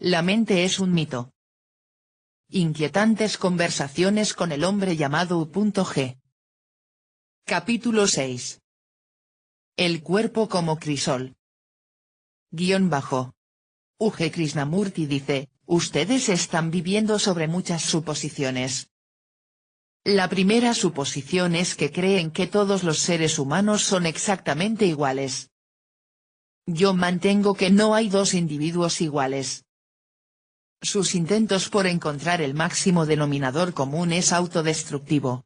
la mente es un mito. Inquietantes conversaciones con el hombre llamado U.G. Capítulo 6. El cuerpo como crisol. U.G. Krishnamurti dice, ustedes están viviendo sobre muchas suposiciones. La primera suposición es que creen que todos los seres humanos son exactamente iguales. Yo mantengo que no hay dos individuos iguales. Sus intentos por encontrar el máximo denominador común es autodestructivo.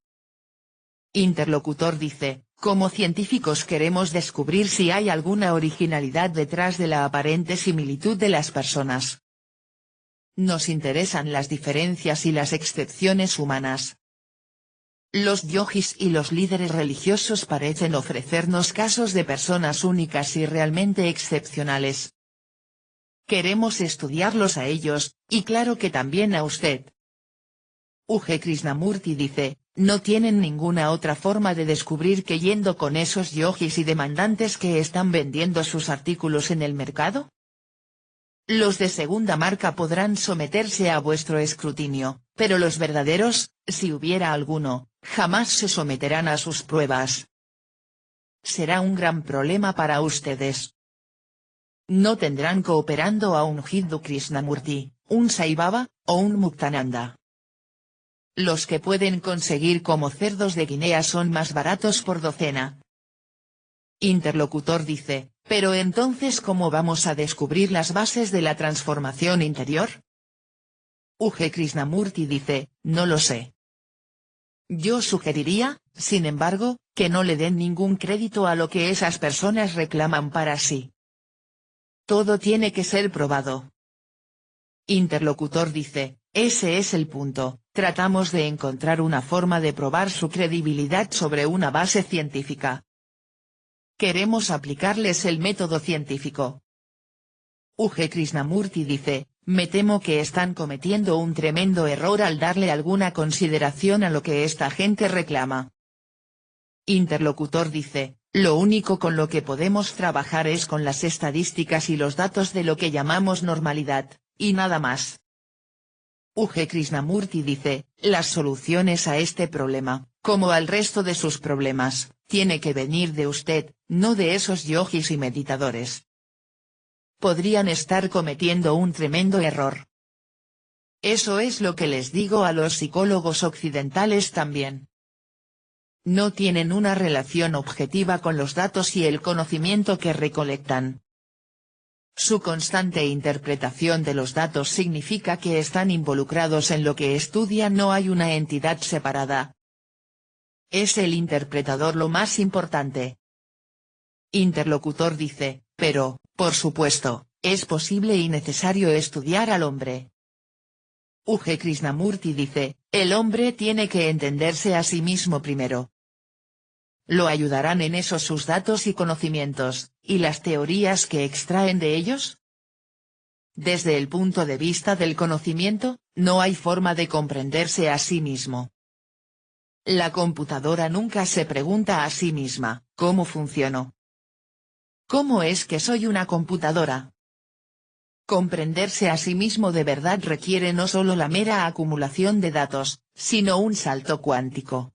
Interlocutor dice, como científicos queremos descubrir si hay alguna originalidad detrás de la aparente similitud de las personas. Nos interesan las diferencias y las excepciones humanas. Los yogis y los líderes religiosos parecen ofrecernos casos de personas únicas y realmente excepcionales. Queremos estudiarlos a ellos, y claro que también a usted. U.G. Krishnamurti dice, ¿no tienen ninguna otra forma de descubrir que yendo con esos yogis y demandantes que están vendiendo sus artículos en el mercado? Los de segunda marca podrán someterse a vuestro escrutinio, pero los verdaderos, si hubiera alguno, jamás se someterán a sus pruebas. Será un gran problema para ustedes. No tendrán cooperando a un Jiddu Krishnamurti, un Sai Baba, o un Muktananda. Los que pueden conseguir como cerdos de Guinea son más baratos por docena. Interlocutor dice, pero entonces ¿cómo vamos a descubrir las bases de la transformación interior? U.G. Krishnamurti dice, no lo sé. Yo sugeriría, sin embargo, que no le den ningún crédito a lo que esas personas reclaman para sí. Todo tiene que ser probado. Interlocutor dice, ese es el punto, tratamos de encontrar una forma de probar su credibilidad sobre una base científica. Queremos aplicarles el método científico. U.G. Krishnamurti dice, me temo que están cometiendo un tremendo error al darle alguna consideración a lo que esta gente reclama. Interlocutor dice, lo único con lo que podemos trabajar es con las estadísticas y los datos de lo que llamamos normalidad, y nada más. U.G. Krishnamurti dice, las soluciones a este problema, como al resto de sus problemas, tiene que venir de usted, no de esos yogis y meditadores. Podrían estar cometiendo un tremendo error. Eso es lo que les digo a los psicólogos occidentales también. No tienen una relación objetiva con los datos y el conocimiento que recolectan. Su constante interpretación de los datos significa que están involucrados en lo que estudian, no hay una entidad separada. Es el interpretador lo más importante. Interlocutor dice, pero, por supuesto, es posible y necesario estudiar al hombre. U.G. Krishnamurti dice, el hombre tiene que entenderse a sí mismo primero. ¿Lo ayudarán en eso sus datos y conocimientos, y las teorías que extraen de ellos? Desde el punto de vista del conocimiento, no hay forma de comprenderse a sí mismo. La computadora nunca se pregunta a sí misma, ¿cómo funciono? ¿Cómo es que soy una computadora? Comprenderse a sí mismo de verdad requiere no solo la mera acumulación de datos, sino un salto cuántico.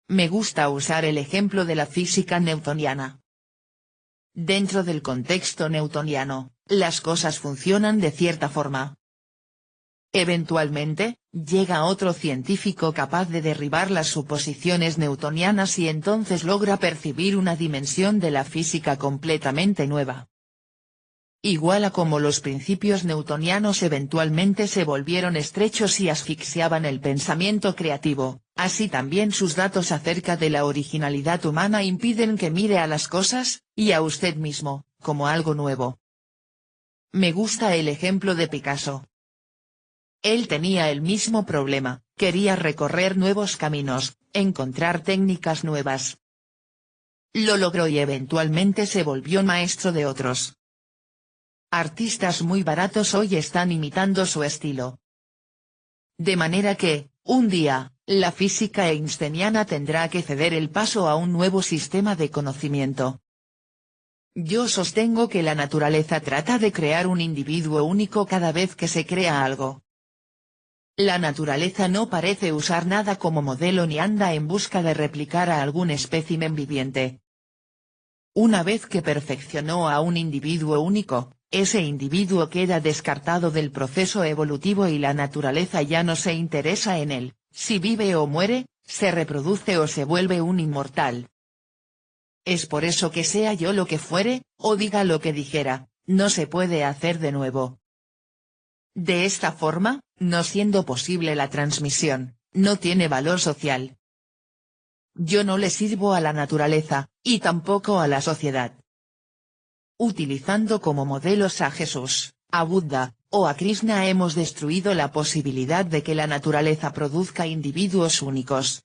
Me gusta usar el ejemplo de la física newtoniana. Dentro del contexto newtoniano, las cosas funcionan de cierta forma. Eventualmente, llega otro científico capaz de derribar las suposiciones newtonianas y entonces logra percibir una dimensión de la física completamente nueva. Igual a como los principios newtonianos eventualmente se volvieron estrechos y asfixiaban el pensamiento creativo, así también sus datos acerca de la originalidad humana impiden que mire a las cosas, y a usted mismo, como algo nuevo. Me gusta el ejemplo de Picasso. Él tenía el mismo problema, quería recorrer nuevos caminos, encontrar técnicas nuevas. Lo logró y eventualmente se volvió maestro de otros. Artistas muy baratos hoy están imitando su estilo. De manera que, un día, la física einsteiniana tendrá que ceder el paso a un nuevo sistema de conocimiento. Yo sostengo que la naturaleza trata de crear un individuo único cada vez que se crea algo. La naturaleza no parece usar nada como modelo ni anda en busca de replicar a algún espécimen viviente. Una vez que perfeccionó a un individuo único, ese individuo queda descartado del proceso evolutivo y la naturaleza ya no se interesa en él, si vive o muere, se reproduce o se vuelve un inmortal. Es por eso que sea yo lo que fuere, o diga lo que dijera, no se puede hacer de nuevo. De esta forma, no siendo posible la transmisión, no tiene valor social. Yo no le sirvo a la naturaleza, y tampoco a la sociedad. Utilizando como modelos a Jesús, a Buda, o a Krishna hemos destruido la posibilidad de que la naturaleza produzca individuos únicos.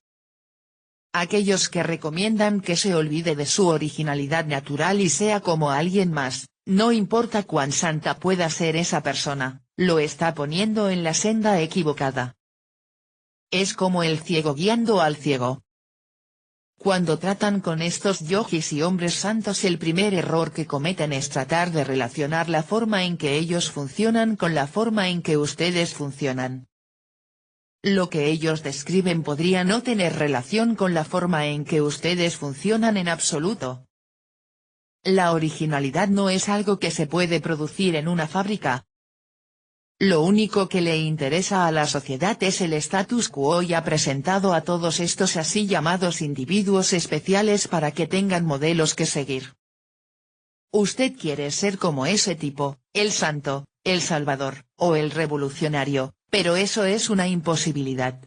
Aquellos que recomiendan que se olvide de su originalidad natural y sea como alguien más, no importa cuán santa pueda ser esa persona, lo está poniendo en la senda equivocada. Es como el ciego guiando al ciego. Cuando tratan con estos yogis y hombres santos, el primer error que cometen es tratar de relacionar la forma en que ellos funcionan con la forma en que ustedes funcionan. Lo que ellos describen podría no tener relación con la forma en que ustedes funcionan en absoluto. La originalidad no es algo que se puede producir en una fábrica. Lo único que le interesa a la sociedad es el status quo y ha presentado a todos estos así llamados individuos especiales para que tengan modelos que seguir. Usted quiere ser como ese tipo, el santo, el salvador, o el revolucionario, pero eso es una imposibilidad.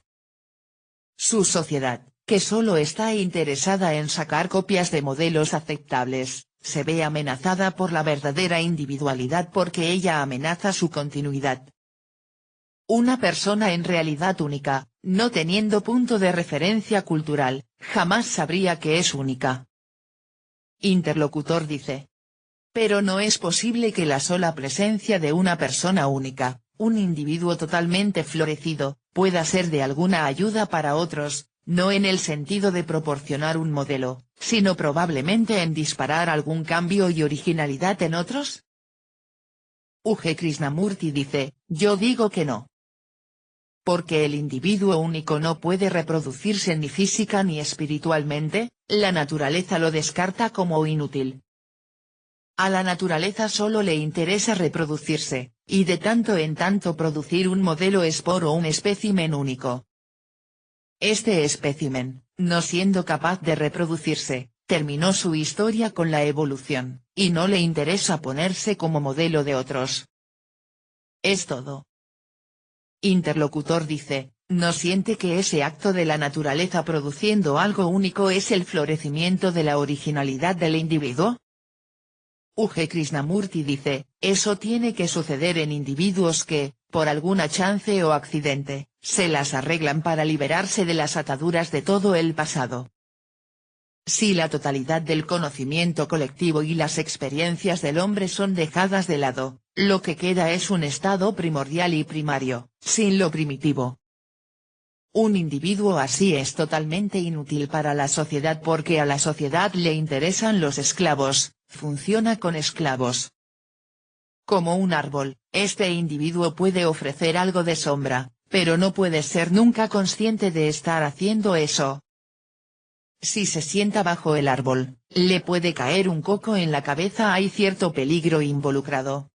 Su sociedad, que solo está interesada en sacar copias de modelos aceptables, se ve amenazada por la verdadera individualidad porque ella amenaza su continuidad. Una persona en realidad única, no teniendo punto de referencia cultural, jamás sabría que es única. Interlocutor dice. Pero no es posible que la sola presencia de una persona única, un individuo totalmente florecido, pueda ser de alguna ayuda para otros, no en el sentido de proporcionar un modelo, sino probablemente en disparar algún cambio y originalidad en otros. U.G. Krishnamurti dice, yo digo que no. Porque el individuo único no puede reproducirse ni física ni espiritualmente, la naturaleza lo descarta como inútil. A la naturaleza solo le interesa reproducirse, y de tanto en tanto producir un modelo esporo o un espécimen único. Este espécimen, no siendo capaz de reproducirse, terminó su historia con la evolución, y no le interesa ponerse como modelo de otros. Es todo. Interlocutor dice, ¿no siente que ese acto de la naturaleza produciendo algo único es el florecimiento de la originalidad del individuo? U.G. Krishnamurti dice, eso tiene que suceder en individuos que, por alguna chance o accidente, se las arreglan para liberarse de las ataduras de todo el pasado. Si la totalidad del conocimiento colectivo y las experiencias del hombre son dejadas de lado, lo que queda es un estado primordial y primario, sin lo primitivo. Un individuo así es totalmente inútil para la sociedad porque a la sociedad le interesan los esclavos, funciona con esclavos. Como un árbol, este individuo puede ofrecer algo de sombra, pero no puede ser nunca consciente de estar haciendo eso. Si se sienta bajo el árbol, le puede caer un coco en la cabeza, hay cierto peligro involucrado.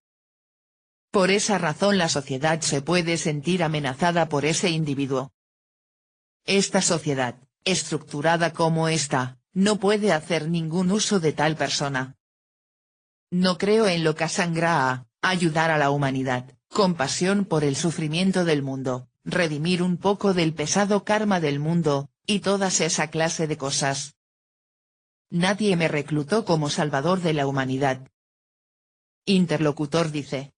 Por esa razón la sociedad se puede sentir amenazada por ese individuo. Esta sociedad, estructurada como está, no puede hacer ningún uso de tal persona. No creo en lo que sangra ayudar a la humanidad, compasión por el sufrimiento del mundo, redimir un poco del pesado karma del mundo, y todas esa clase de cosas. Nadie me reclutó como salvador de la humanidad. Interlocutor dice.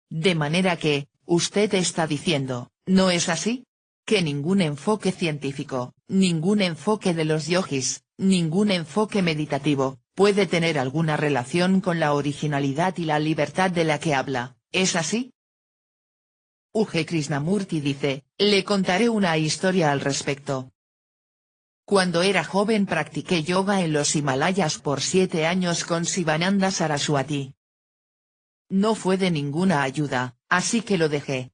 De manera que, usted está diciendo, ¿no es así? Que ningún enfoque científico, ningún enfoque de los yogis, ningún enfoque meditativo, puede tener alguna relación con la originalidad y la libertad de la que habla, ¿es así? U.G. Krishnamurti dice, le contaré una historia al respecto. Cuando era joven practiqué yoga en los Himalayas por 7 años con Sivananda Saraswati. No fue de ninguna ayuda, así que lo dejé.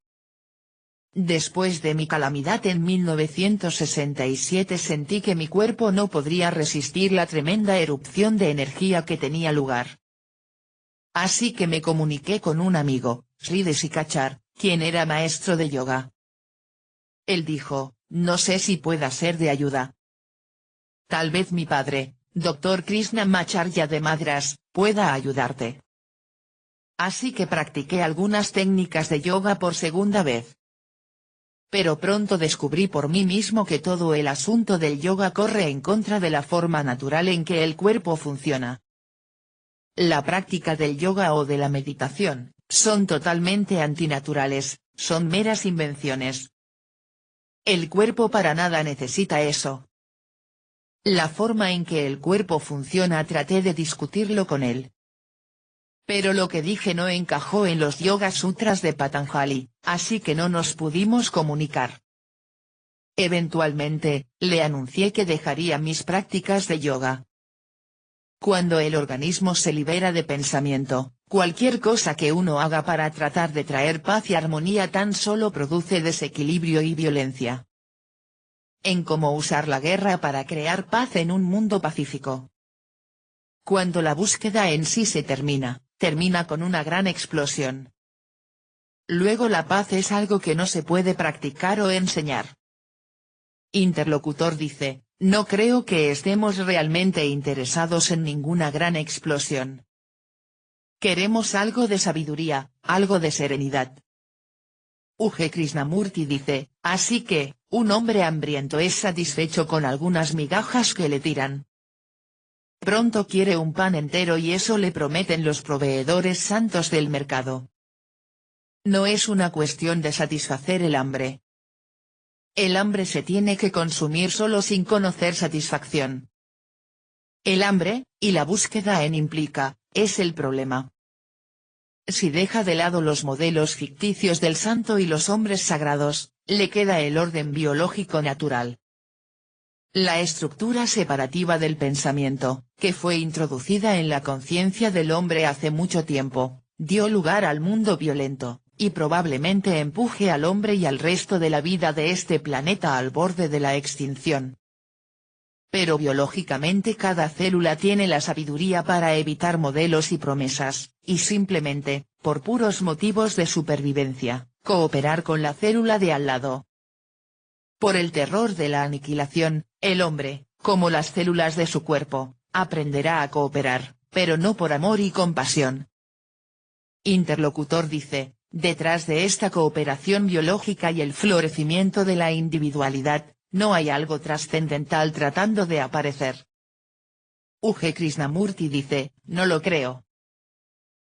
Después de mi calamidad en 1967 sentí que mi cuerpo no podría resistir la tremenda erupción de energía que tenía lugar. Así que me comuniqué con un amigo, Sri Desikachar, quien era maestro de yoga. Él dijo, no sé si pueda ser de ayuda. Tal vez mi padre, Dr. Krishnamacharya de Madras, pueda ayudarte. Así que practiqué algunas técnicas de yoga por segunda vez. Pero pronto descubrí por mí mismo que todo el asunto del yoga corre en contra de la forma natural en que el cuerpo funciona. La práctica del yoga o de la meditación, son totalmente antinaturales, son meras invenciones. El cuerpo para nada necesita eso. La forma en que el cuerpo funciona traté de discutirlo con él. Pero lo que dije no encajó en los Yoga Sutras de Patanjali, así que no nos pudimos comunicar. Eventualmente, le anuncié que dejaría mis prácticas de yoga. Cuando el organismo se libera de pensamiento, cualquier cosa que uno haga para tratar de traer paz y armonía tan solo produce desequilibrio y violencia. En cómo usar la guerra para crear paz en un mundo pacífico. Cuando la búsqueda en sí se termina con una gran explosión. Luego la paz es algo que no se puede practicar o enseñar. Interlocutor dice, no creo que estemos realmente interesados en ninguna gran explosión. Queremos algo de sabiduría, algo de serenidad. U.G. Krishnamurti dice, así que, un hombre hambriento es satisfecho con algunas migajas que le tiran. Pronto quiere un pan entero y eso le prometen los proveedores santos del mercado. No es una cuestión de satisfacer el hambre. El hambre se tiene que consumir solo sin conocer satisfacción. El hambre, y la búsqueda en implica, es el problema. Si deja de lado los modelos ficticios del santo y los hombres sagrados, le queda el orden biológico natural. La estructura separativa del pensamiento, que fue introducida en la conciencia del hombre hace mucho tiempo, dio lugar al mundo violento, y probablemente empuje al hombre y al resto de la vida de este planeta al borde de la extinción. Pero biológicamente cada célula tiene la sabiduría para evitar modelos y promesas, y simplemente, por puros motivos de supervivencia, cooperar con la célula de al lado. Por el terror de la aniquilación, el hombre, como las células de su cuerpo, aprenderá a cooperar, pero no por amor y compasión. Interlocutor dice, detrás de esta cooperación biológica y el florecimiento de la individualidad, no hay algo trascendental tratando de aparecer. U.G. Krishnamurti dice, no lo creo.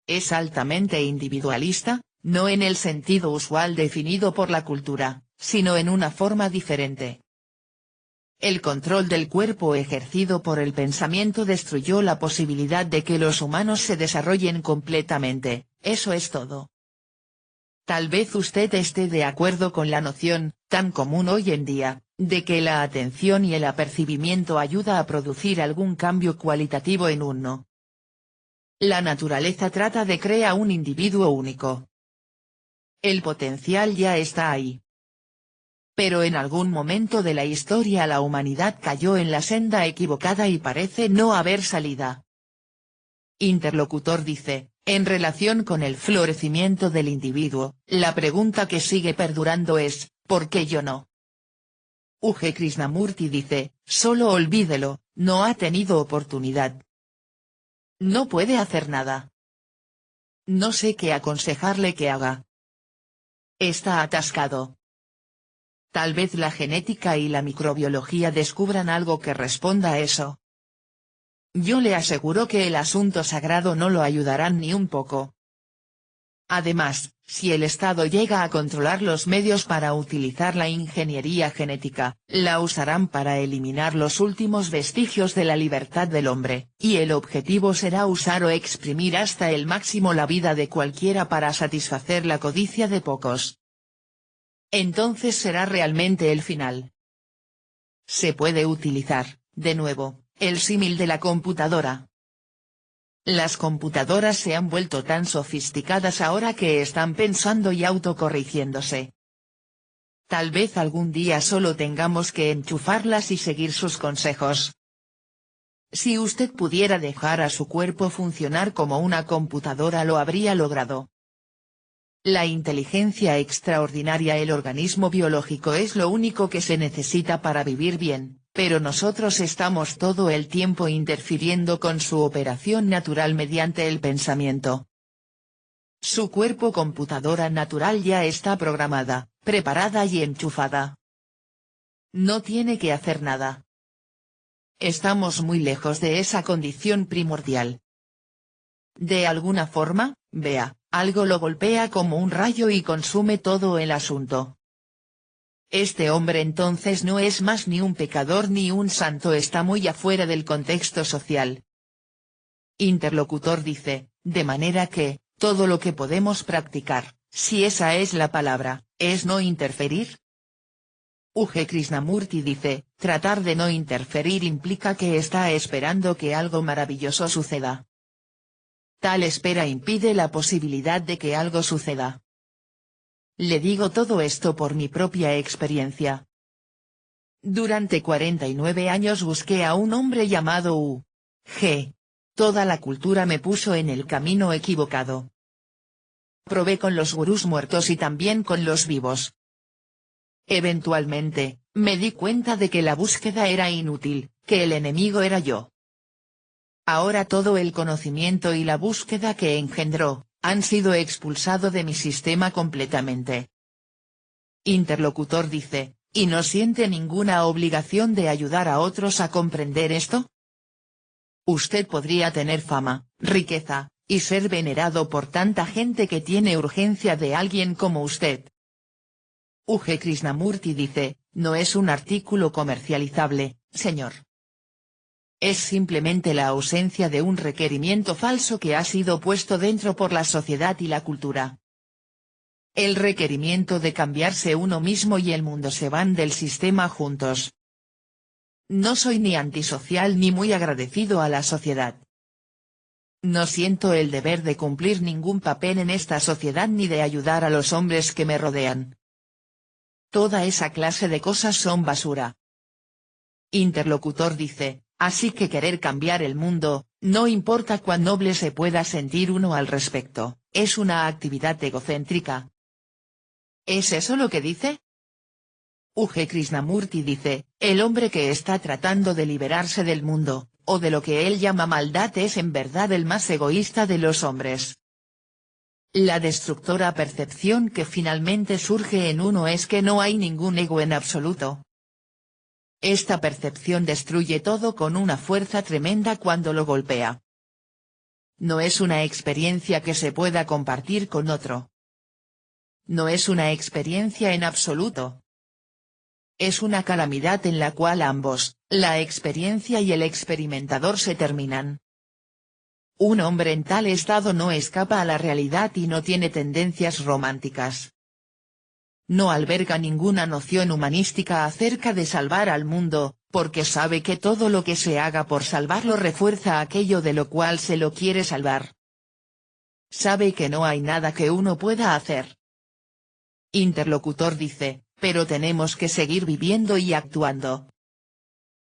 Es altamente individualista, no en el sentido usual definido por la cultura, sino en una forma diferente. El control del cuerpo ejercido por el pensamiento destruyó la posibilidad de que los humanos se desarrollen completamente, eso es todo. Tal vez usted esté de acuerdo con la noción, tan común hoy en día, de que la atención y el apercibimiento ayuda a producir algún cambio cualitativo en uno. La naturaleza trata de crear un individuo único. El potencial ya está ahí. Pero en algún momento de la historia la humanidad cayó en la senda equivocada y parece no haber salida. Interlocutor dice, en relación con el florecimiento del individuo, la pregunta que sigue perdurando es, ¿por qué yo no? U.G. Krishnamurti dice, solo olvídelo, no ha tenido oportunidad. No puede hacer nada. No sé qué aconsejarle que haga. Está atascado. Tal vez la genética y la microbiología descubran algo que responda a eso. Yo le aseguro que el asunto sagrado no lo ayudarán ni un poco. Además, si el Estado llega a controlar los medios para utilizar la ingeniería genética, la usarán para eliminar los últimos vestigios de la libertad del hombre, y el objetivo será usar o exprimir hasta el máximo la vida de cualquiera para satisfacer la codicia de pocos. Entonces será realmente el final. Se puede utilizar, de nuevo, el símil de la computadora. Las computadoras se han vuelto tan sofisticadas ahora que están pensando y autocorrigiéndose. Tal vez algún día solo tengamos que enchufarlas y seguir sus consejos. Si usted pudiera dejar a su cuerpo funcionar como una computadora, lo habría logrado. La inteligencia extraordinaria, el organismo biológico, es lo único que se necesita para vivir bien, pero nosotros estamos todo el tiempo interfiriendo con su operación natural mediante el pensamiento. Su cuerpo computadora natural ya está programada, preparada y enchufada. No tiene que hacer nada. Estamos muy lejos de esa condición primordial. De alguna forma, vea, algo lo golpea como un rayo y consume todo el asunto. Este hombre entonces no es más ni un pecador ni un santo, está muy afuera del contexto social. Interlocutor dice, de manera que, todo lo que podemos practicar, si esa es la palabra, es no interferir. U.G. Krishnamurti dice, tratar de no interferir implica que está esperando que algo maravilloso suceda. Tal espera impide la posibilidad de que algo suceda. Le digo todo esto por mi propia experiencia. Durante 49 años busqué a un hombre llamado U.G. Toda la cultura me puso en el camino equivocado. Probé con los gurús muertos y también con los vivos. Eventualmente, me di cuenta de que la búsqueda era inútil, que el enemigo era yo. Ahora todo el conocimiento y la búsqueda que engendró, han sido expulsado de mi sistema completamente. Interlocutor dice, ¿y no siente ninguna obligación de ayudar a otros a comprender esto? Usted podría tener fama, riqueza, y ser venerado por tanta gente que tiene urgencia de alguien como usted. U.G. Krishnamurti dice, no es un artículo comercializable, señor. Es simplemente la ausencia de un requerimiento falso que ha sido puesto dentro por la sociedad y la cultura. El requerimiento de cambiarse uno mismo y el mundo se van del sistema juntos. No soy ni antisocial ni muy agradecido a la sociedad. No siento el deber de cumplir ningún papel en esta sociedad ni de ayudar a los hombres que me rodean. Toda esa clase de cosas son basura. Interlocutor dice, así que querer cambiar el mundo, no importa cuán noble se pueda sentir uno al respecto, es una actividad egocéntrica. ¿Es eso lo que dice? U.G. Krishnamurti dice, el hombre que está tratando de liberarse del mundo, o de lo que él llama maldad, es en verdad el más egoísta de los hombres. La destructora percepción que finalmente surge en uno es que no hay ningún ego en absoluto. Esta percepción destruye todo con una fuerza tremenda cuando lo golpea. No es una experiencia que se pueda compartir con otro. No es una experiencia en absoluto. Es una calamidad en la cual ambos, la experiencia y el experimentador, se terminan. Un hombre en tal estado no escapa a la realidad y no tiene tendencias románticas. No alberga ninguna noción humanística acerca de salvar al mundo, porque sabe que todo lo que se haga por salvarlo refuerza aquello de lo cual se lo quiere salvar. Sabe que no hay nada que uno pueda hacer. Interlocutor dice, pero tenemos que seguir viviendo y actuando.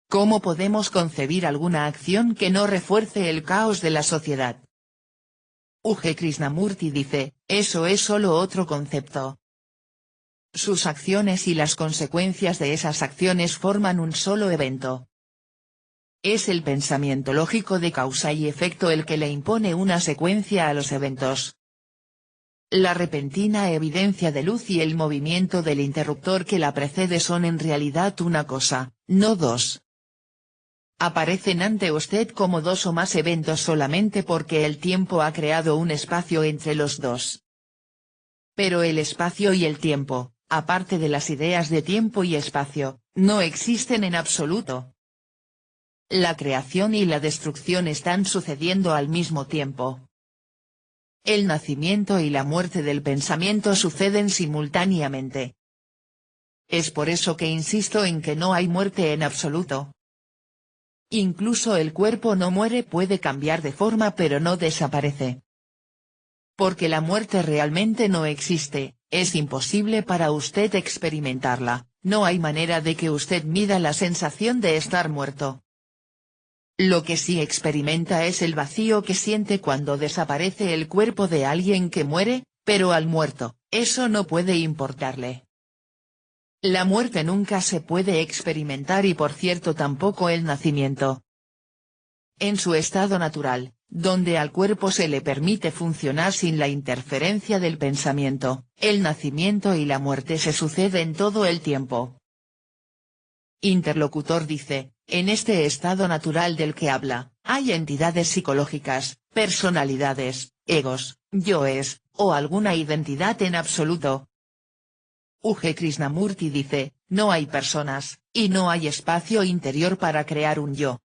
¿Cómo podemos concebir alguna acción que no refuerce el caos de la sociedad? U.G. Krishnamurti dice, eso es solo otro concepto. Sus acciones y las consecuencias de esas acciones forman un solo evento. Es el pensamiento lógico de causa y efecto el que le impone una secuencia a los eventos. La repentina evidencia de luz y el movimiento del interruptor que la precede son en realidad una cosa, no dos. Aparecen ante usted como dos o más eventos solamente porque el tiempo ha creado un espacio entre los dos. Pero el espacio y el tiempo, aparte de las ideas de tiempo y espacio, no existen en absoluto. La creación y la destrucción están sucediendo al mismo tiempo. El nacimiento y la muerte del pensamiento suceden simultáneamente. Es por eso que insisto en que no hay muerte en absoluto. Incluso el cuerpo no muere, puede cambiar de forma pero no desaparece. Porque la muerte realmente no existe, es imposible para usted experimentarla, no hay manera de que usted mida la sensación de estar muerto. Lo que sí experimenta es el vacío que siente cuando desaparece el cuerpo de alguien que muere, pero al muerto, eso no puede importarle. La muerte nunca se puede experimentar y por cierto tampoco el nacimiento. En su estado natural, donde al cuerpo se le permite funcionar sin la interferencia del pensamiento, el nacimiento y la muerte se suceden todo el tiempo. Interlocutor dice, en este estado natural del que habla, hay entidades psicológicas, personalidades, egos, yoes, o alguna identidad en absoluto. U.G. Krishnamurti dice, no hay personas, y no hay espacio interior para crear un yo.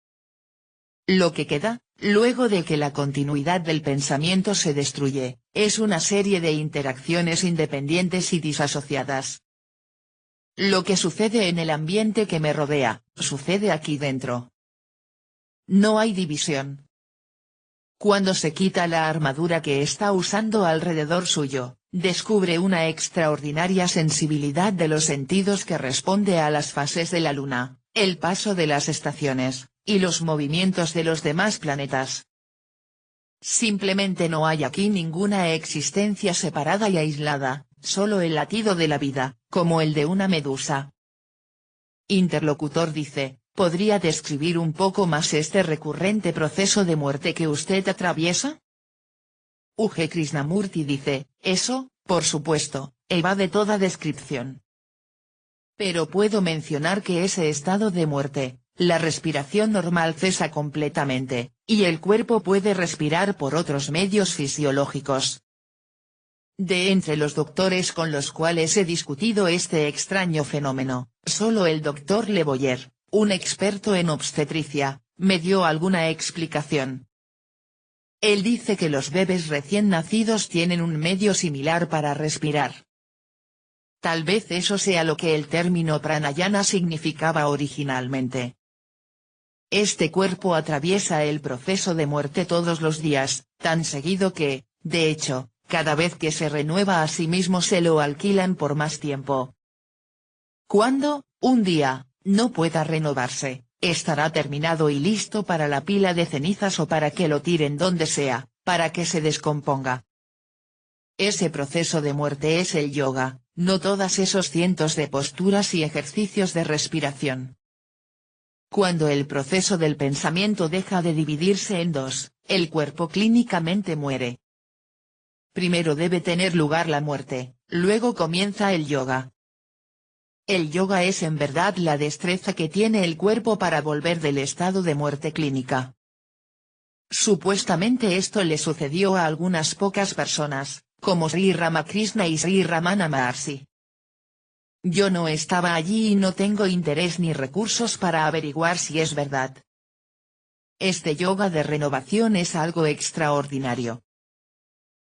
Lo que queda, luego de que la continuidad del pensamiento se destruye, es una serie de interacciones independientes y disasociadas. Lo que sucede en el ambiente que me rodea, sucede aquí dentro. No hay división. Cuando se quita la armadura que está usando alrededor suyo, descubre una extraordinaria sensibilidad de los sentidos que responde a las fases de la luna, el paso de las estaciones, y los movimientos de los demás planetas. Simplemente no hay aquí ninguna existencia separada y aislada, solo el latido de la vida, como el de una medusa. Interlocutor dice, ¿podría describir un poco más este recurrente proceso de muerte que usted atraviesa? U.G. Krishnamurti dice, eso, por supuesto, evade toda descripción. Pero puedo mencionar que ese estado de muerte, la respiración normal cesa completamente, y el cuerpo puede respirar por otros medios fisiológicos. De entre los doctores con los cuales he discutido este extraño fenómeno, solo el doctor Le Boyer, un experto en obstetricia, me dio alguna explicación. Él dice que los bebés recién nacidos tienen un medio similar para respirar. Tal vez eso sea lo que el término pranayana significaba originalmente. Este cuerpo atraviesa el proceso de muerte todos los días, tan seguido que, de hecho, cada vez que se renueva a sí mismo se lo alquilan por más tiempo. Cuando, un día, no pueda renovarse, estará terminado y listo para la pila de cenizas o para que lo tiren donde sea, para que se descomponga. Ese proceso de muerte es el yoga, no todas esos cientos de posturas y ejercicios de respiración. Cuando el proceso del pensamiento deja de dividirse en dos, el cuerpo clínicamente muere. Primero debe tener lugar la muerte, luego comienza el yoga. El yoga es en verdad la destreza que tiene el cuerpo para volver del estado de muerte clínica. Supuestamente esto le sucedió a algunas pocas personas, como Sri Ramakrishna y Sri Ramana Maharshi. Yo no estaba allí y no tengo interés ni recursos para averiguar si es verdad. Este yoga de renovación es algo extraordinario.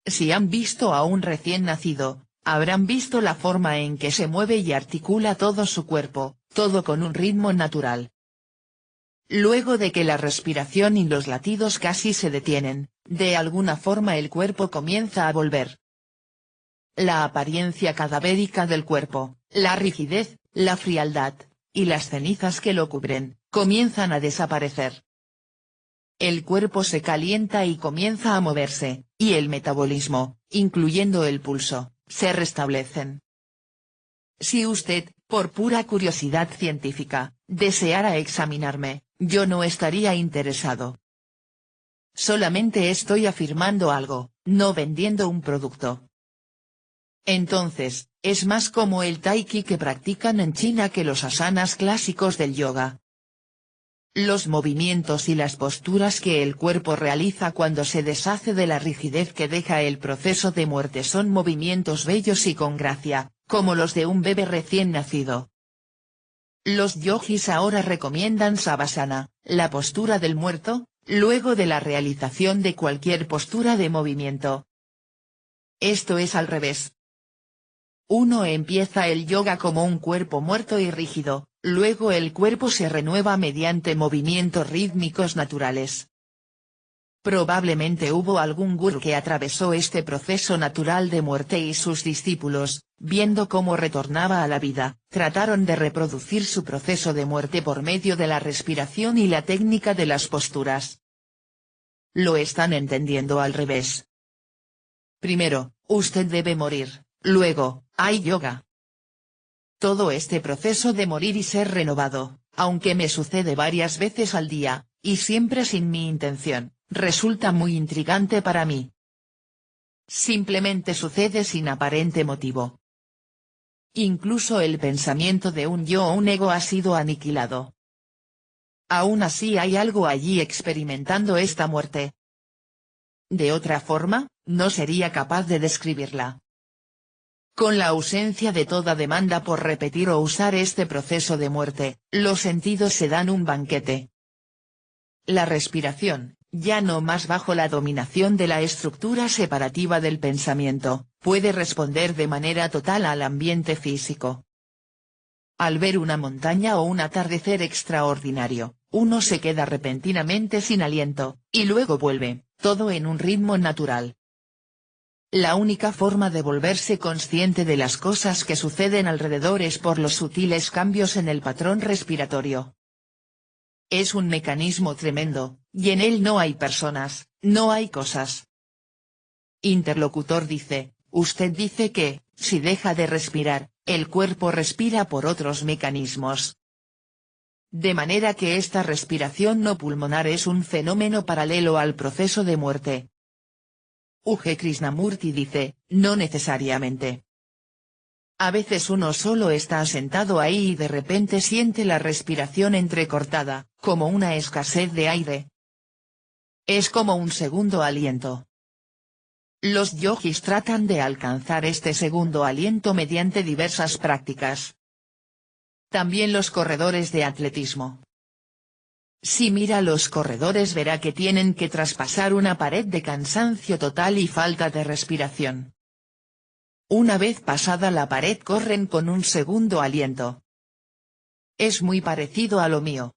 Si han visto a un recién nacido, habrán visto la forma en que se mueve y articula todo su cuerpo, todo con un ritmo natural. Luego de que la respiración y los latidos casi se detienen, de alguna forma el cuerpo comienza a volver. La apariencia cadavérica del cuerpo, la rigidez, la frialdad, y las cenizas que lo cubren, comienzan a desaparecer. El cuerpo se calienta y comienza a moverse, y el metabolismo, incluyendo el pulso, se restablecen. Si usted, por pura curiosidad científica, deseara examinarme, yo no estaría interesado. Solamente estoy afirmando algo, no vendiendo un producto. Entonces, es más como el tai chi que practican en China que los asanas clásicos del yoga. Los movimientos y las posturas que el cuerpo realiza cuando se deshace de la rigidez que deja el proceso de muerte son movimientos bellos y con gracia, como los de un bebé recién nacido. Los yogis ahora recomiendan Savasana, la postura del muerto, luego de la realización de cualquier postura de movimiento. Esto es al revés. Uno empieza el yoga como un cuerpo muerto y rígido, luego el cuerpo se renueva mediante movimientos rítmicos naturales. Probablemente hubo algún gurú que atravesó este proceso natural de muerte y sus discípulos, viendo cómo retornaba a la vida, trataron de reproducir su proceso de muerte por medio de la respiración y la técnica de las posturas. Lo están entendiendo al revés. Primero, usted debe morir, luego, hay yoga. Todo este proceso de morir y ser renovado, aunque me sucede varias veces al día, y siempre sin mi intención, resulta muy intrigante para mí. Simplemente sucede sin aparente motivo. Incluso el pensamiento de un yo o un ego ha sido aniquilado. Aún así hay algo allí experimentando esta muerte. De otra forma, no sería capaz de describirla. Con la ausencia de toda demanda por repetir o usar este proceso de muerte, los sentidos se dan un banquete. La respiración, ya no más bajo la dominación de la estructura separativa del pensamiento, puede responder de manera total al ambiente físico. Al ver una montaña o un atardecer extraordinario, uno se queda repentinamente sin aliento, y luego vuelve, todo en un ritmo natural. La única forma de volverse consciente de las cosas que suceden alrededor es por los sutiles cambios en el patrón respiratorio. Es un mecanismo tremendo, y en él no hay personas, no hay cosas. Interlocutor dice, usted dice que, si deja de respirar, el cuerpo respira por otros mecanismos. De manera que esta respiración no pulmonar es un fenómeno paralelo al proceso de muerte. U.G. Krishnamurti dice, no necesariamente. A veces uno solo está sentado ahí y de repente siente la respiración entrecortada, como una escasez de aire. Es como un segundo aliento. Los yogis tratan de alcanzar este segundo aliento mediante diversas prácticas. También los corredores de atletismo. Si mira a los corredores verá que tienen que traspasar una pared de cansancio total y falta de respiración. Una vez pasada la pared corren con un segundo aliento. Es muy parecido a lo mío.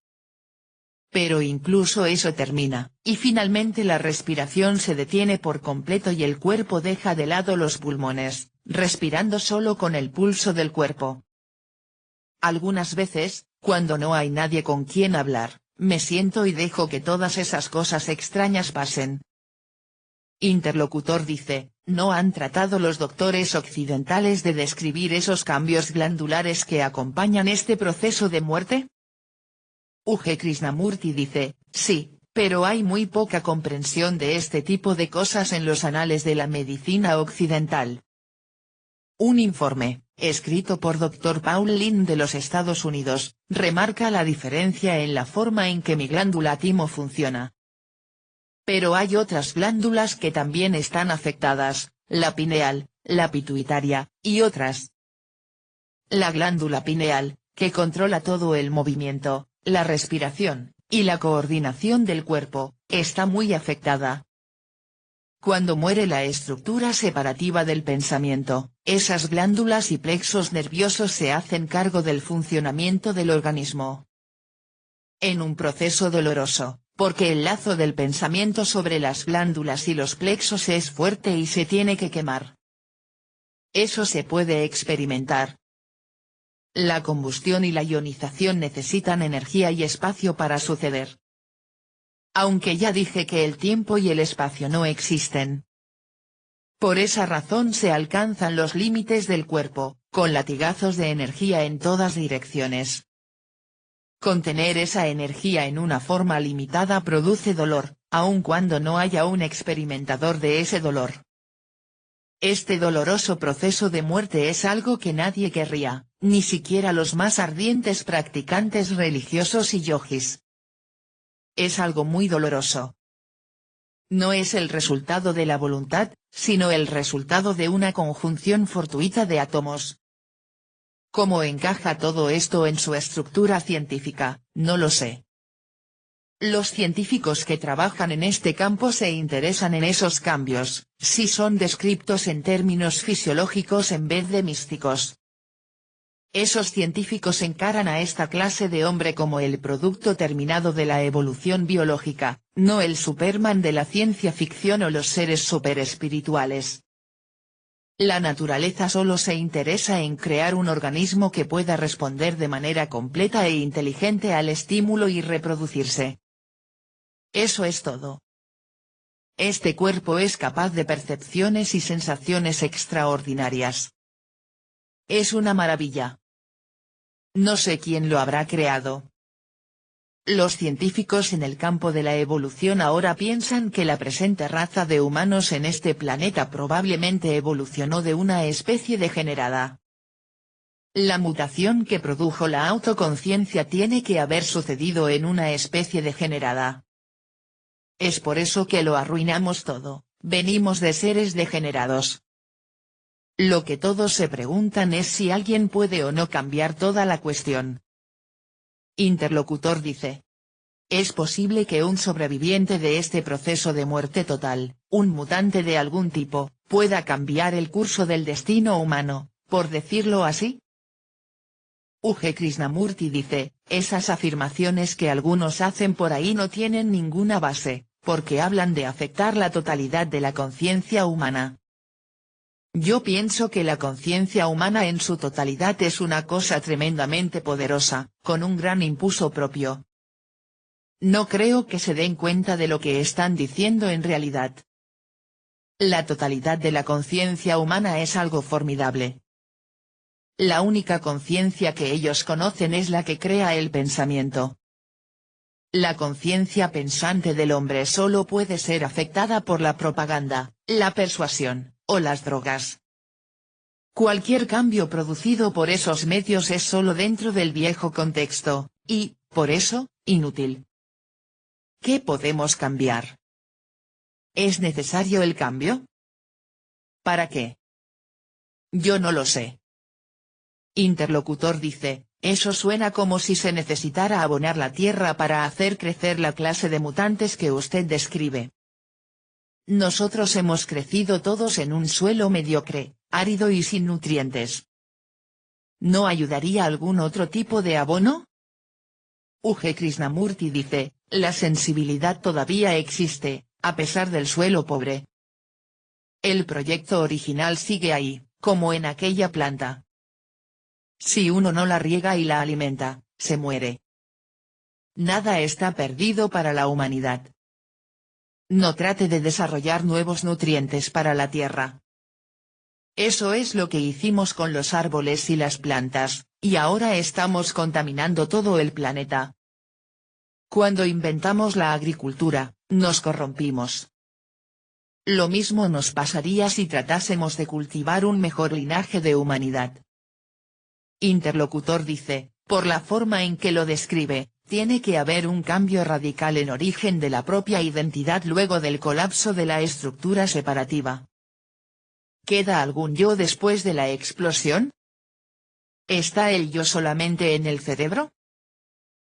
Pero incluso eso termina, y finalmente la respiración se detiene por completo y el cuerpo deja de lado los pulmones, respirando solo con el pulso del cuerpo. Algunas veces, cuando no hay nadie con quien hablar, me siento y dejo que todas esas cosas extrañas pasen. Interlocutor dice, ¿no han tratado los doctores occidentales de describir esos cambios glandulares que acompañan este proceso de muerte? U.G. Krishnamurti dice, sí, pero hay muy poca comprensión de este tipo de cosas en los anales de la medicina occidental. Un informe, escrito por Dr. Paul Lin de los Estados Unidos, remarca la diferencia en la forma en que mi glándula timo funciona. Pero hay otras glándulas que también están afectadas, la pineal, la pituitaria, y otras. La glándula pineal, que controla todo el movimiento, la respiración, y la coordinación del cuerpo, está muy afectada. Cuando muere la estructura separativa del pensamiento, esas glándulas y plexos nerviosos se hacen cargo del funcionamiento del organismo. En un proceso doloroso, porque el lazo del pensamiento sobre las glándulas y los plexos es fuerte y se tiene que quemar. Eso se puede experimentar. La combustión y la ionización necesitan energía y espacio para suceder. Aunque ya dije que el tiempo y el espacio no existen. Por esa razón se alcanzan los límites del cuerpo, con latigazos de energía en todas direcciones. Contener esa energía en una forma limitada produce dolor, aun cuando no haya un experimentador de ese dolor. Este doloroso proceso de muerte es algo que nadie querría, ni siquiera los más ardientes practicantes religiosos y yogis. Es algo muy doloroso. No es el resultado de la voluntad, sino el resultado de una conjunción fortuita de átomos. ¿Cómo encaja todo esto en su estructura científica? No lo sé. Los científicos que trabajan en este campo se interesan en esos cambios, si son descritos en términos fisiológicos en vez de místicos. Esos científicos encaran a esta clase de hombre como el producto terminado de la evolución biológica, no el Superman de la ciencia ficción o los seres superespirituales. La naturaleza solo se interesa en crear un organismo que pueda responder de manera completa e inteligente al estímulo y reproducirse. Eso es todo. Este cuerpo es capaz de percepciones y sensaciones extraordinarias. Es una maravilla. No sé quién lo habrá creado. Los científicos en el campo de la evolución ahora piensan que la presente raza de humanos en este planeta probablemente evolucionó de una especie degenerada. La mutación que produjo la autoconciencia tiene que haber sucedido en una especie degenerada. Es por eso que lo arruinamos todo, venimos de seres degenerados. Lo que todos se preguntan es si alguien puede o no cambiar toda la cuestión. Interlocutor dice. ¿Es posible que un sobreviviente de este proceso de muerte total, un mutante de algún tipo, pueda cambiar el curso del destino humano, por decirlo así? U.G. Krishnamurti dice, esas afirmaciones que algunos hacen por ahí no tienen ninguna base, porque hablan de afectar la totalidad de la conciencia humana. Yo pienso que la conciencia humana en su totalidad es una cosa tremendamente poderosa, con un gran impulso propio. No creo que se den cuenta de lo que están diciendo en realidad. La totalidad de la conciencia humana es algo formidable. La única conciencia que ellos conocen es la que crea el pensamiento. La conciencia pensante del hombre solo puede ser afectada por la propaganda, la persuasión, o las drogas. Cualquier cambio producido por esos medios es solo dentro del viejo contexto, y, por eso, inútil. ¿Qué podemos cambiar? ¿Es necesario el cambio? ¿Para qué? Yo no lo sé. Interlocutor dice, eso suena como si se necesitara abonar la tierra para hacer crecer la clase de mutantes que usted describe. Nosotros hemos crecido todos en un suelo mediocre, árido y sin nutrientes. ¿No ayudaría algún otro tipo de abono? U.G. Krishnamurti dice, la sensibilidad todavía existe, a pesar del suelo pobre. El proyecto original sigue ahí, como en aquella planta. Si uno no la riega y la alimenta, se muere. Nada está perdido para la humanidad. No trate de desarrollar nuevos nutrientes para la tierra. Eso es lo que hicimos con los árboles y las plantas, y ahora estamos contaminando todo el planeta. Cuando inventamos la agricultura, nos corrompimos. Lo mismo nos pasaría si tratásemos de cultivar un mejor linaje de humanidad. Interlocutor dice, por la forma en que lo describe, tiene que haber un cambio radical en origen de la propia identidad luego del colapso de la estructura separativa. ¿Queda algún yo después de la explosión? ¿Está el yo solamente en el cerebro?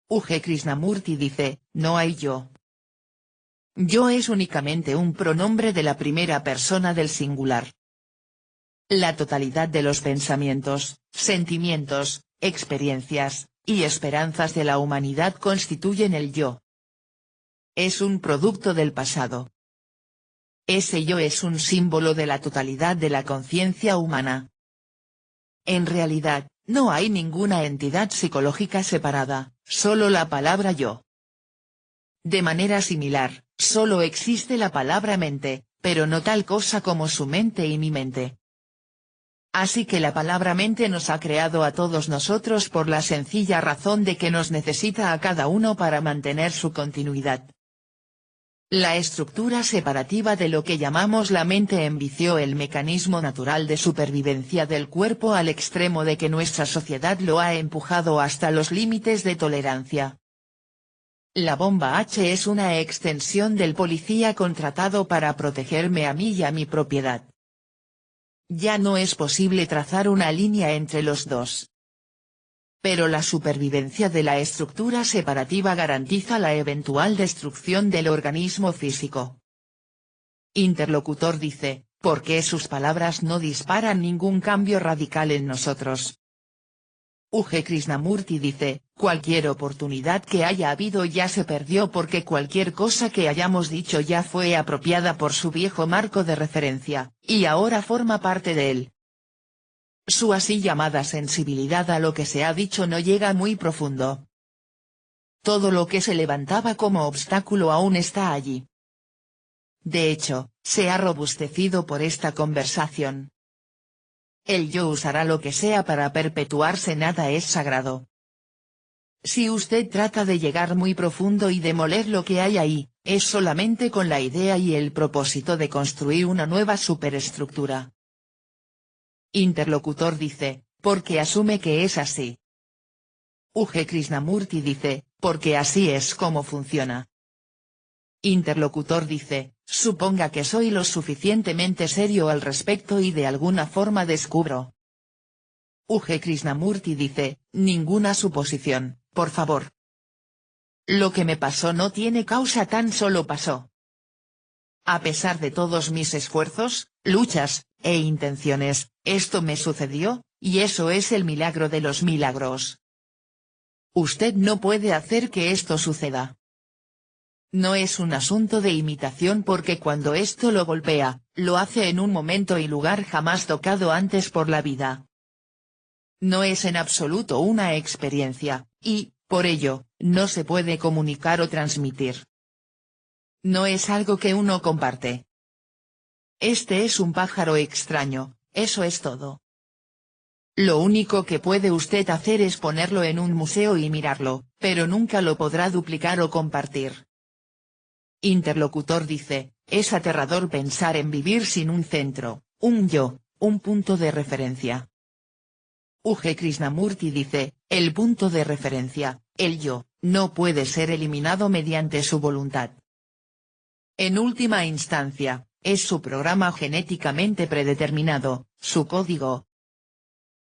U.G. Krishnamurti dice, no hay yo. Yo es únicamente un pronombre de la primera persona del singular. La totalidad de los pensamientos, sentimientos, experiencias, y esperanzas de la humanidad constituyen el yo. Es un producto del pasado. Ese yo es un símbolo de la totalidad de la conciencia humana. En realidad, no hay ninguna entidad psicológica separada, solo la palabra yo. De manera similar, solo existe la palabra mente, pero no tal cosa como su mente y mi mente. Así que la palabra mente nos ha creado a todos nosotros por la sencilla razón de que nos necesita a cada uno para mantener su continuidad. La estructura separativa de lo que llamamos la mente envició el mecanismo natural de supervivencia del cuerpo al extremo de que nuestra sociedad lo ha empujado hasta los límites de tolerancia. La bomba H es una extensión del policía contratado para protegerme a mí y a mi propiedad. Ya no es posible trazar una línea entre los dos. pero la supervivencia de la estructura separativa garantiza la eventual destrucción del organismo físico. Interlocutor dice, ¿por qué sus palabras no disparan ningún cambio radical en nosotros? U.G. Krishnamurti dice, cualquier oportunidad que haya habido ya se perdió porque cualquier cosa que hayamos dicho ya fue apropiada por su viejo marco de referencia, y ahora forma parte de él. Su así llamada sensibilidad a lo que se ha dicho no llega muy profundo. Todo lo que se levantaba como obstáculo aún está allí. De hecho, se ha robustecido por esta conversación. El yo usará lo que sea para perpetuarse, nada es sagrado. Si usted trata de llegar muy profundo y demoler lo que hay ahí, es solamente con la idea y el propósito de construir una nueva superestructura. Interlocutor dice, porque asume que es así. U.G. Krishnamurti dice, porque así es como funciona. Interlocutor dice, suponga que soy lo suficientemente serio al respecto y de alguna forma descubro. U.G. Krishnamurti dice, ninguna suposición, por favor. Lo que me pasó no tiene causa, tan solo pasó. A pesar de todos mis esfuerzos, luchas, e intenciones, esto me sucedió, y eso es el milagro de los milagros. Usted no puede hacer que esto suceda. No es un asunto de imitación porque cuando esto lo golpea, lo hace en un momento y lugar jamás tocado antes por la vida. No es en absoluto una experiencia, y, por ello, no se puede comunicar o transmitir. No es algo que uno comparte. Este es un pájaro extraño, eso es todo. Lo único que puede usted hacer es ponerlo en un museo y mirarlo, pero nunca lo podrá duplicar o compartir. Interlocutor dice, es aterrador pensar en vivir sin un centro, un yo, un punto de referencia. U.G. Krishnamurti dice, el punto de referencia, el yo, no puede ser eliminado mediante su voluntad. En última instancia, es su programa genéticamente predeterminado, su código.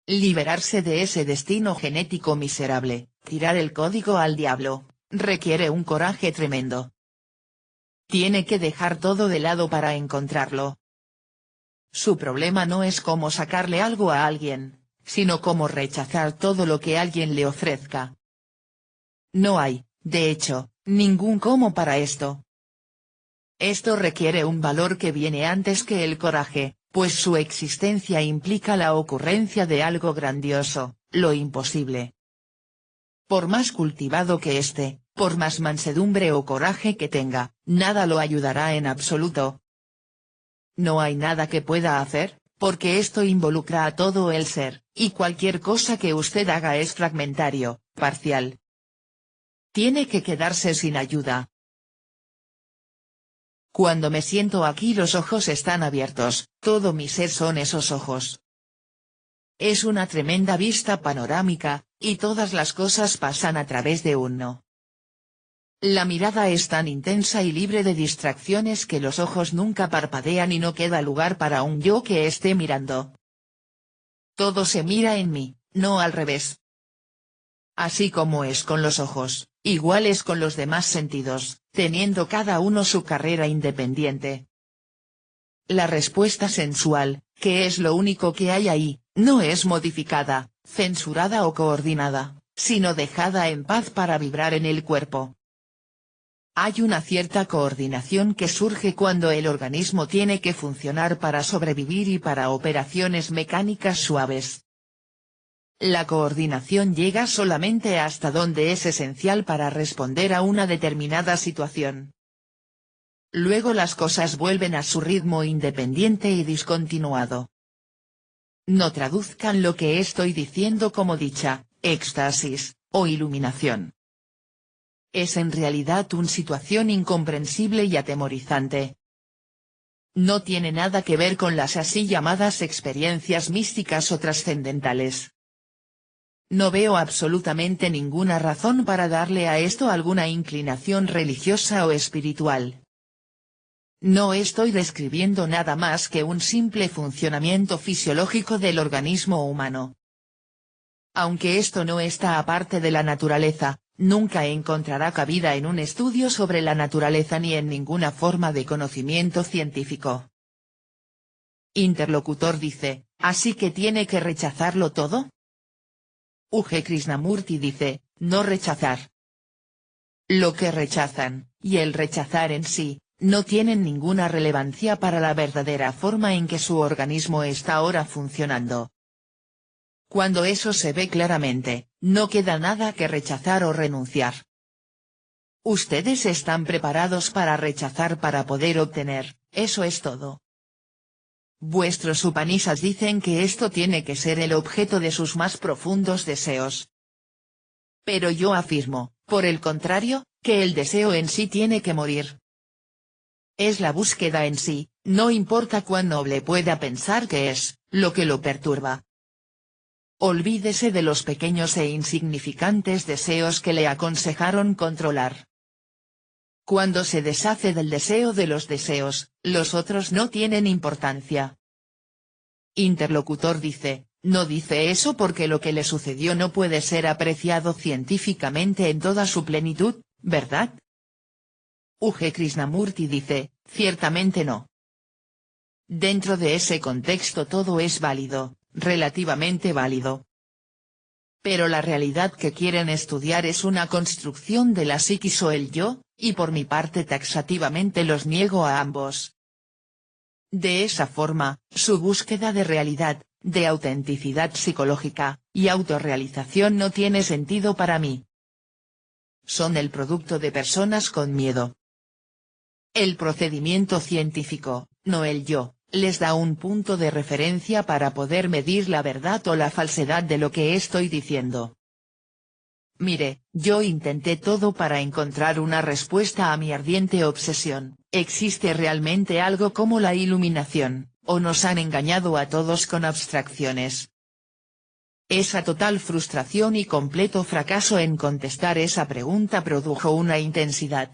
Liberarse de ese destino genético miserable, tirar el código al diablo, requiere un coraje tremendo. Tiene que dejar todo de lado para encontrarlo. Su problema no es cómo sacarle algo a alguien, sino cómo rechazar todo lo que alguien le ofrezca. No hay, de hecho, ningún cómo para esto. Esto requiere un valor que viene antes que el coraje, pues su existencia implica la ocurrencia de algo grandioso, lo imposible. Por más cultivado que esté, por más mansedumbre o coraje que tenga, nada lo ayudará en absoluto. No hay nada que pueda hacer, porque esto involucra a todo el ser, y cualquier cosa que usted haga es fragmentario, parcial. Tiene que quedarse sin ayuda. Cuando me siento aquí los ojos están abiertos, todo mi ser son esos ojos. Es una tremenda vista panorámica, y todas las cosas pasan a través de uno. La mirada es tan intensa y libre de distracciones que los ojos nunca parpadean y no queda lugar para un yo que esté mirando. Todo se mira en mí, no al revés. Así como es con los ojos, igual es con los demás sentidos, teniendo cada uno su carrera independiente. La respuesta sensual, que es lo único que hay ahí, no es modificada, censurada o coordinada, sino dejada en paz para vibrar en el cuerpo. Hay una cierta coordinación que surge cuando el organismo tiene que funcionar para sobrevivir y para operaciones mecánicas suaves. La coordinación llega solamente hasta donde es esencial para responder a una determinada situación. Luego las cosas vuelven a su ritmo independiente y discontinuado. No traduzcan lo que estoy diciendo como dicha, éxtasis, o iluminación. Es en realidad una situación incomprensible y atemorizante. No tiene nada que ver con las así llamadas experiencias místicas o trascendentales. No veo absolutamente ninguna razón para darle a esto alguna inclinación religiosa o espiritual. No estoy describiendo nada más que un simple funcionamiento fisiológico del organismo humano. Aunque esto no está aparte de la naturaleza, nunca encontrará cabida en un estudio sobre la naturaleza ni en ninguna forma de conocimiento científico. Interlocutor dice, ¿así que tiene que rechazarlo todo? U.G. Krishnamurti dice, no rechazar. Lo que rechazan, y el rechazar en sí, no tienen ninguna relevancia para la verdadera forma en que su organismo está ahora funcionando. Cuando eso se ve claramente, no queda nada que rechazar o renunciar. Ustedes están preparados para rechazar para poder obtener, eso es todo. Vuestros Upanishads dicen que esto tiene que ser el objeto de sus más profundos deseos. Pero yo afirmo, por el contrario, que el deseo en sí tiene que morir. Es la búsqueda en sí, no importa cuán noble pueda pensar que es, lo que lo perturba. Olvídese de los pequeños e insignificantes deseos que le aconsejaron controlar. Cuando se deshace del deseo de los deseos, los otros no tienen importancia. Interlocutor dice, no dice eso porque lo que le sucedió no puede ser apreciado científicamente en toda su plenitud, ¿verdad? U.G. Krishnamurti dice, ciertamente no. Dentro de ese contexto todo es válido, relativamente válido. Pero la realidad que quieren estudiar es una construcción de la psiquis o el yo, y por mi parte taxativamente los niego a ambos. De esa forma, su búsqueda de realidad, de autenticidad psicológica, y autorrealización no tiene sentido para mí. Son el producto de personas con miedo. El procedimiento científico, no el yo, les da un punto de referencia para poder medir la verdad o la falsedad de lo que estoy diciendo. Mire, yo intenté todo para encontrar una respuesta a mi ardiente obsesión, ¿existe realmente algo como la iluminación, o nos han engañado a todos con abstracciones? Esa total frustración y completo fracaso en contestar esa pregunta produjo una intensidad.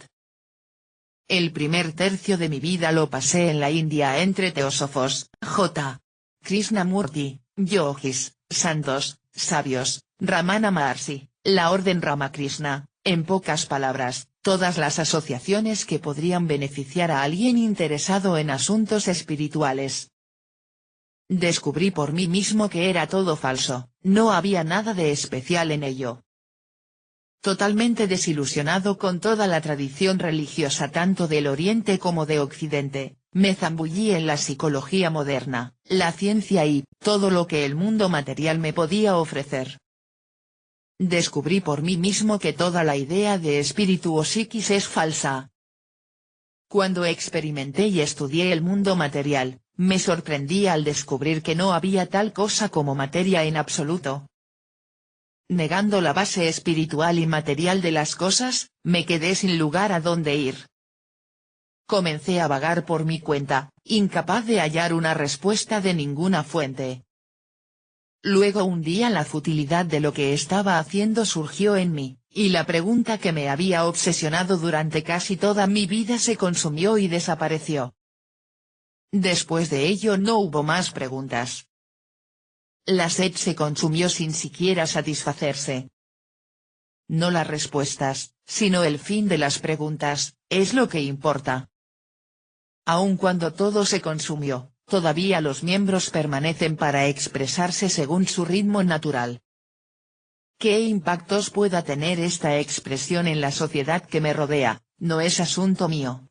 El primer tercio de mi vida lo pasé en la India entre teósofos, J. Krishnamurti, yogis, santos, sabios, Ramana Maharshi, la orden Ramakrishna, en pocas palabras, todas las asociaciones que podrían beneficiar a alguien interesado en asuntos espirituales. Descubrí por mí mismo que era todo falso, no había nada de especial en ello. Totalmente desilusionado con toda la tradición religiosa tanto del Oriente como de Occidente, me zambullí en la psicología moderna, la ciencia y todo lo que el mundo material me podía ofrecer. Descubrí por mí mismo que toda la idea de espíritu o psiquis es falsa. Cuando experimenté y estudié el mundo material, me sorprendí al descubrir que no había tal cosa como materia en absoluto. Negando la base espiritual y material de las cosas, me quedé sin lugar a dónde ir. Comencé a vagar por mi cuenta, incapaz de hallar una respuesta de ninguna fuente. Luego un día la futilidad de lo que estaba haciendo surgió en mí, y la pregunta que me había obsesionado durante casi toda mi vida se consumió y desapareció. Después de ello no hubo más preguntas. La sed se consumió sin siquiera satisfacerse. No las respuestas, sino el fin de las preguntas, es lo que importa. Aun cuando todo se consumió, todavía los miembros permanecen para expresarse según su ritmo natural. ¿Qué impactos pueda tener esta expresión en la sociedad que me rodea? No es asunto mío.